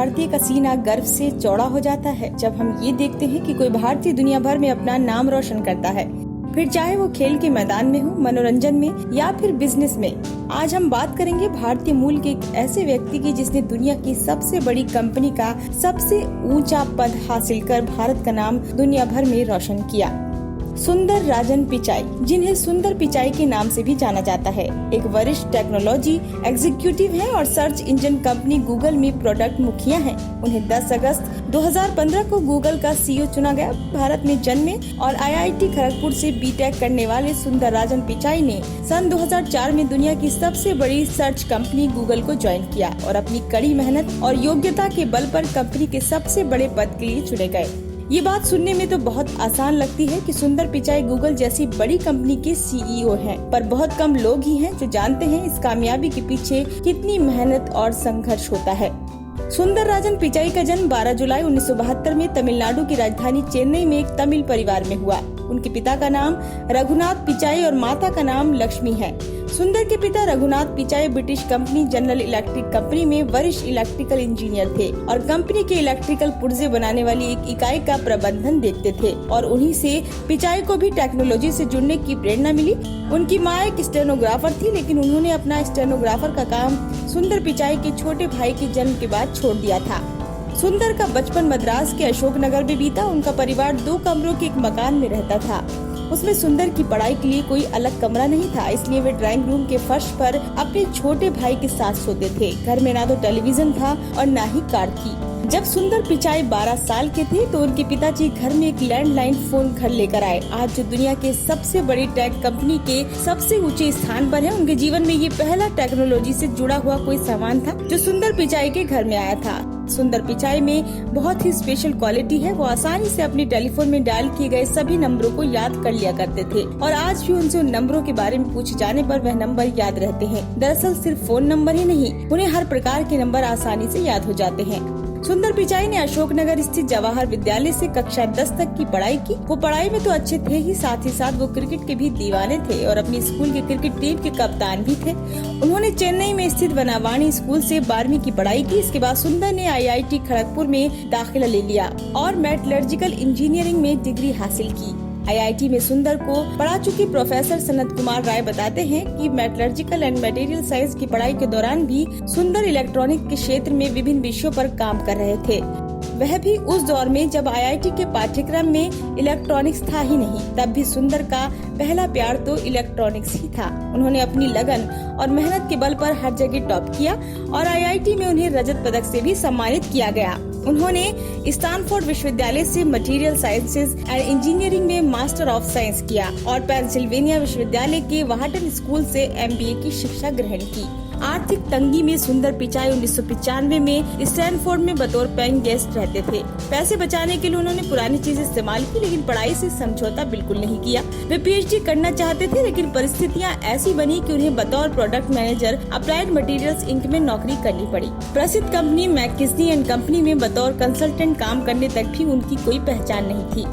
भारतीय का सीना गर्व से चौड़ा हो जाता है जब हम ये देखते हैं कि कोई भारतीय दुनिया भर में अपना नाम रोशन करता है, फिर चाहे वो खेल के मैदान में हो, मनोरंजन में या फिर बिजनेस में। आज हम बात करेंगे भारतीय मूल के एक ऐसे व्यक्ति की जिसने दुनिया की सबसे बड़ी कंपनी का सबसे ऊंचा पद हासिल कर भारत का नाम दुनिया भर में रोशन किया। सुंदर राजन पिचाई, जिन्हें सुंदर पिचाई के नाम से भी जाना जाता है, एक वरिष्ठ टेक्नोलॉजी एग्जीक्यूटिव हैं और सर्च इंजन कंपनी गूगल में प्रोडक्ट मुखिया हैं। उन्हें 10 अगस्त 2015 को गूगल का सीईओ चुना गया। भारत में जन्मे और आईआईटी खड़गपुर से बीटेक करने वाले सुंदर राजन पिचाई ने सन 2004 में दुनिया की सबसे बड़ी सर्च कंपनी गूगल को ज्वाइन किया और अपनी कड़ी मेहनत और योग्यता के बल पर कंपनी के सबसे बड़े पद के लिए चुने गए। ये बात सुनने में तो बहुत आसान लगती है कि सुंदर पिचाई गूगल जैसी बड़ी कंपनी के सीईओ हैं, पर बहुत कम लोग ही हैं जो जानते हैं इस कामयाबी के पीछे कितनी मेहनत और संघर्ष होता है। सुंदर राजन पिचाई का जन्म 12 जुलाई 1972 में तमिलनाडु की राजधानी चेन्नई में एक तमिल परिवार में हुआ। उनके पिता का नाम रघुनाथ पिचाई और माता का नाम लक्ष्मी है। सुंदर के पिता Raghunath Pichai British company general electric company में वरिष्ठ इलेक्ट्रिकल इंजीनियर थे और कंपनी के इलेक्ट्रिकल पुर्जे बनाने वाली एक इकाई का प्रबंधन देखते थे और उन्हीं से पिचाई को भी टेक्नोलॉजी से जुड़ने की प्रेरणा मिली। उनकी माँ एक स्टेनोग्राफर थी, लेकिन उन्होंने अपना स्टेनोग्राफर का काम सुंदर पिचाई के छोटे भाई के जन्म के बाद छोड़ दिया था। सुंदर का बचपन मद्रास के अशोकनगर में बीता। उनका परिवार 2 कमरों के एक मकान में रहता था। उसमें सुंदर की पढ़ाई के लिए कोई अलग कमरा नहीं था, इसलिए वे ड्राइंग रूम के फर्श पर अपने छोटे भाई के साथ सोते थे। घर में ना तो टेलीविजन था और ना ही कार थी। जब सुंदर पिचाई 12 साल के थे तो उनके पिताजी घर में एक लैंडलाइन फोन घर लेकर आए। आज जो दुनिया के सबसे बड़ी टेक कंपनी के सबसे ऊंचे स्थान पर है, उनके जीवन में ये पहला टेक्नोलॉजी से जुड़ा हुआ कोई सामान था जो सुंदर पिचाई के घर में आया था। सुंदर पिचाई में बहुत ही स्पेशल क्वालिटी है, वो आसानी से अपने टेलीफोन में डायल किए गए सभी नंबरों को याद कर लिया करते थे और आज भी उनसे उन नंबरों के बारे में पूछे जाने पर वह नंबर याद रहते हैं। दरअसल सिर्फ फोन नंबर ही नहीं, उन्हें हर प्रकार के नंबर आसानी से याद हो जाते हैं। सुंदर पिचाई ने अशोकनगर स्थित जवाहर विद्यालय से कक्षा 10 तक की पढ़ाई की। वो पढ़ाई में तो अच्छे थे ही साथ वो क्रिकेट के भी दीवाने थे और अपनी स्कूल के क्रिकेट टीम के कप्तान भी थे। उन्होंने चेन्नई में स्थित वनावाणी स्कूल से 12वीं की पढ़ाई की। इसके बाद सुंदर ने आईआईटी खड़गपुर में दाखिला ले लिया और मेटलर्जिकल इंजीनियरिंग में डिग्री हासिल की। आईआईटी में सुंदर को पढ़ा चुके प्रोफेसर सनत कुमार राय बताते हैं कि मेटलर्जिकल एंड मटेरियल साइंस की पढ़ाई के दौरान भी सुंदर इलेक्ट्रॉनिक के क्षेत्र में विभिन्न विषयों पर काम कर रहे थे। वह भी उस दौर में जब आईआईटी के पाठ्यक्रम में इलेक्ट्रॉनिक्स था ही नहीं। तब भी सुंदर का पहला प्यार तो इलेक्ट्रॉनिक्स ही था। उन्होंने अपनी लगन और मेहनत के बल पर हर जगह टॉप किया और आईआईटी में उन्हें रजत पदक से भी सम्मानित किया गया। उन्होंने स्टैनफोर्ड विश्वविद्यालय से मटेरियल साइंसेज एंड इंजीनियरिंग में मास्टर ऑफ साइंस किया और पेंसिल्वेनिया विश्वविद्यालय के व्हार्टन स्कूल से एमबीए की शिक्षा ग्रहण की। आर्थिक तंगी में सुंदर पिचाई 1995 में स्टैनफोर्ड में बतौर पेइंग गेस्ट रहते थे। पैसे बचाने के लिए उन्होंने पुरानी चीजें इस्तेमाल की, लेकिन पढ़ाई से समझौता बिल्कुल नहीं किया। वे पीएचडी करना चाहते थे, लेकिन परिस्थितियां ऐसी बनी कि उन्हें बतौर product manager Applied Materials Inc में नौकरी करनी पड़ी। प्रसिद्ध कंपनी मैकिन्से एंड कंपनी में बतौर कंसल्टेंट काम करने तक भी उनकी कोई पहचान नहीं थी।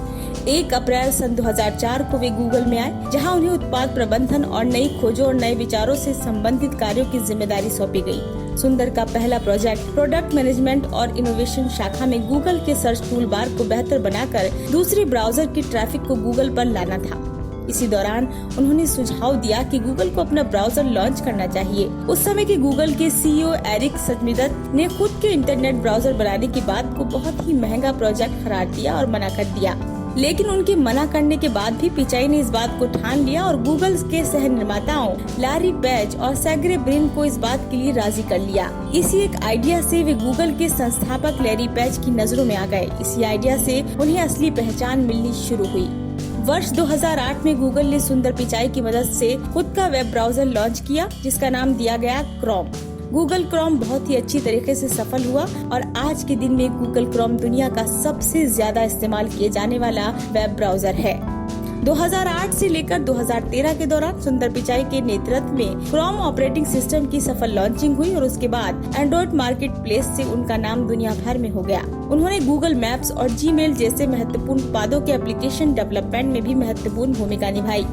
1 अप्रैल सन 2004 को वे गूगल में आए, जहां उन्हें उत्पाद प्रबंधन और नई खोजों और नए विचारों से संबंधित कार्यों की जिम्मेदारी सौंपी गई। सुंदर का पहला प्रोजेक्ट प्रोडक्ट मैनेजमेंट और इनोवेशन शाखा में गूगल के सर्च टूल बार को बेहतर बनाकर दूसरे ब्राउजर की ट्रैफिक को गूगल पर लाना था। इसी दौरान उन्होंने सुझाव दिया कि गूगल को अपना ब्राउजर लॉन्च करना चाहिए। उस समय के गूगल के सीईओ एरिक सचमिदत ने खुद के इंटरनेट ब्राउजर बनाने की बात को बहुत ही महंगा प्रोजेक्ट करार दिया और मना कर दिया, लेकिन उनके मना करने के बाद भी पिचाई ने इस बात को ठान लिया और गूगल के सह निर्माताओं लैरी पेज और सेर्गे ब्रिन को इस बात के लिए राजी कर लिया। इसी एक आइडिया से वे गूगल के संस्थापक लैरी पेज की नजरों में आ गए। इसी आइडिया से उन्हें असली पहचान मिलनी शुरू हुई। वर्ष 2008 में गूगल ने सुंदर पिचाई की मदद से खुद का वेब ब्राउजर लॉन्च किया, जिसका नाम दिया गया क्रोम। गूगल क्रोम बहुत ही अच्छी तरीके से सफल हुआ और आज के दिन में गूगल क्रोम दुनिया का सबसे ज्यादा इस्तेमाल किए जाने वाला वेब ब्राउजर है। 2008 से लेकर 2013 के दौरान सुंदर पिचाई के नेतृत्व में क्रोम ऑपरेटिंग सिस्टम की सफल लॉन्चिंग हुई और उसके बाद एंड्रॉइड मार्केट प्लेस से उनका नाम दुनिया भर में हो गया। उन्होंने गूगल मैप्स और जीमेल जैसे महत्वपूर्ण उत्पादों के एप्लीकेशन डेवलपमेंट में भी महत्वपूर्ण भूमिका निभाई।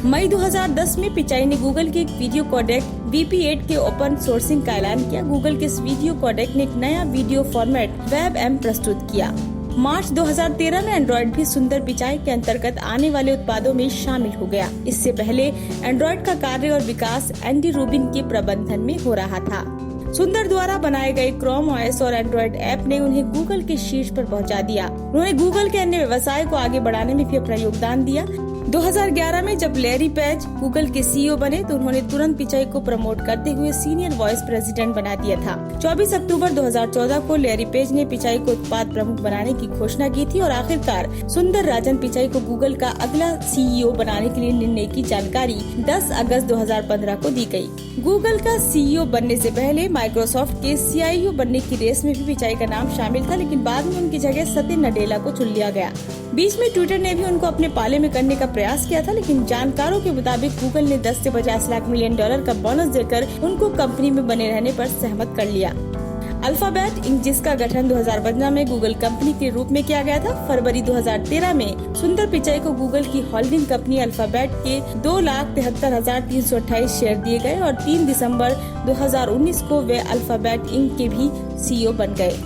मई 2010 में पिचाई ने गूगल के एक वीडियो कोडेक VP8 के ओपन सोर्सिंग का ऐलान किया। गूगल के इस वीडियो कोडेक ने एक नया वीडियो फॉर्मेट WebM प्रस्तुत किया। मार्च 2013 में एंड्रॉइड भी सुंदर पिचाई के अंतर्गत आने वाले उत्पादों में शामिल हो गया। इससे पहले एंड्रॉइड का कार्य और विकास एंडी रूबिन के प्रबंधन में हो रहा था। सुंदर द्वारा बनाए गए क्रोम OS और एंड्रॉइड ऐप ने उन्हें गूगल के शीर्ष पर पहुंचा दिया। उन्होंने गूगल के अन्य व्यवसाय को आगे बढ़ाने में भी अपना योगदान दिया। 2011 में जब लैरी पेज गूगल के CEO बने तो उन्होंने तुरंत पिचाई को प्रमोट करते हुए सीनियर वाइस प्रेसिडेंट बना दिया था। 24 अक्टूबर 2014 को लैरी पेज ने पिचाई को उत्पाद प्रमुख बनाने की घोषणा की थी और आखिरकार सुंदर राजन पिचाई को गूगल का अगला CEO बनाने के लिए निर्णय की जानकारी 10 अगस्त 2015 को दी गई। गूगल का CEO बनने से पहले माइक्रोसॉफ्ट के CIO बनने की रेस में भी पिचाई का नाम शामिल था, लेकिन बाद में उनकी जगह सत्य नडेला को चुन लिया गया। बीच में ट्विटर ने भी उनको अपने पाले में करने का प्रयास किया था, लेकिन जानकारों के मुताबिक गूगल ने 10 से 50 लाख मिलियन डॉलर का बोनस देकर उनको कंपनी में बने रहने पर सहमत कर लिया। अल्फाबेट इंक, जिसका गठन 2015 में गूगल कंपनी के रूप में किया गया था, फरवरी 2013 में सुंदर पिचाई को गूगल की होल्डिंग कंपनी अल्फाबेट के 2,73,328 शेयर दिए गए और 3 दिसंबर 2019 को वे अल्फाबेट इंक के भी CEO बन गए।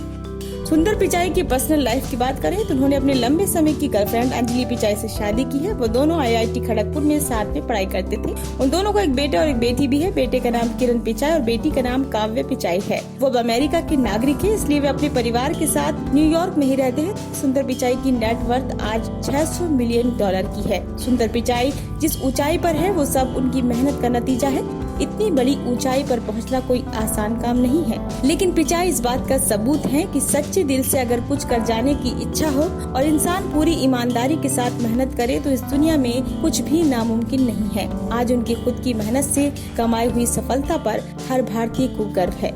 सुंदर पिचाई की पर्सनल लाइफ की बात करें तो उन्होंने अपने लंबे समय की गर्लफ्रेंड अंजलि पिचाई से शादी की है। वो दोनों IIT खड़गपुर में साथ में पढ़ाई करते थे। उन दोनों को एक बेटा और एक बेटी भी है। बेटे का नाम किरण पिचाई और बेटी का नाम काव्य पिचाई है। वो अब अमेरिका के नागरिक है, इसलिए वे अपने परिवार के साथ न्यूयॉर्क में ही रहते हैं। सुंदर पिचाई की नेटवर्थ आज $600 मिलियन की है। सुंदर पिचाई जिस ऊंचाई पर है वो सब उनकी मेहनत का नतीजा है। इतनी बड़ी ऊंचाई पर पहुंचना कोई आसान काम नहीं है, लेकिन पिचाई इस बात का सबूत है कि सच्चे दिल से अगर कुछ कर जाने की इच्छा हो और इंसान पूरी ईमानदारी के साथ मेहनत करे तो इस दुनिया में कुछ भी नामुमकिन नहीं है। आज उनकी खुद की मेहनत से कमाई हुई सफलता पर हर भारतीय को गर्व है।